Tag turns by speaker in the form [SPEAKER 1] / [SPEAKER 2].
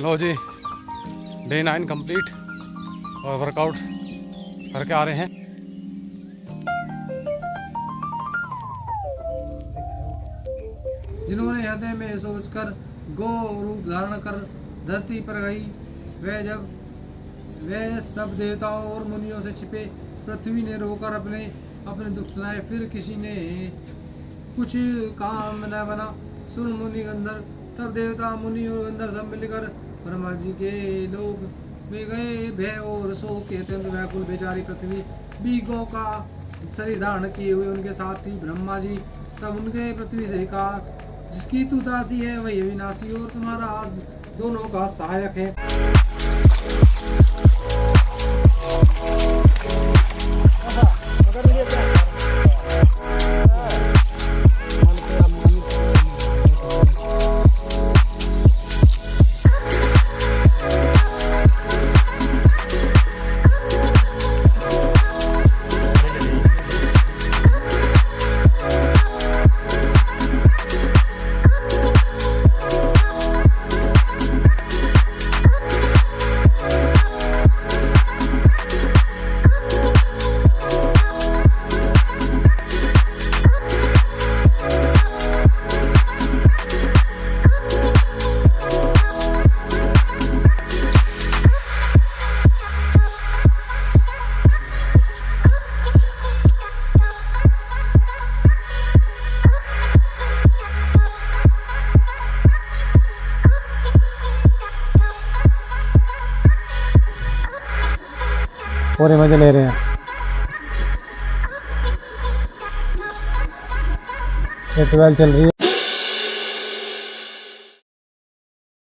[SPEAKER 1] लो जी, day 9 complete और workout करके आ रहे हैं।
[SPEAKER 2] जिन्होंने हृदय में सोचकर गो रूप धारण कर धरती पर गई, वे सब देवताओं और मुनियों से छिपे पृथ्वी ने रोकर अपने अपने दुख सुनाए। फिर किसी ने कुछ काम न बना, सुन मुनि गंधर्व। तब देवता मुनि और गंधर्व सब मिलकर ब्रह्मा जी के लोग में गए। भय और शोक के अत्यंत व्याकुल बेचारी पृथ्वी भी गौ का शरीर धारण किए हुए उनके साथ थी। ब्रह्मा जी तब उनके पृथ्वी से कहा, जिसकी तू दासी है वही अविनाशी और तुम्हारा दोनों का सहायक है।
[SPEAKER 1] पूरे मजे ले रहे हैं। ये 12 चल रही है।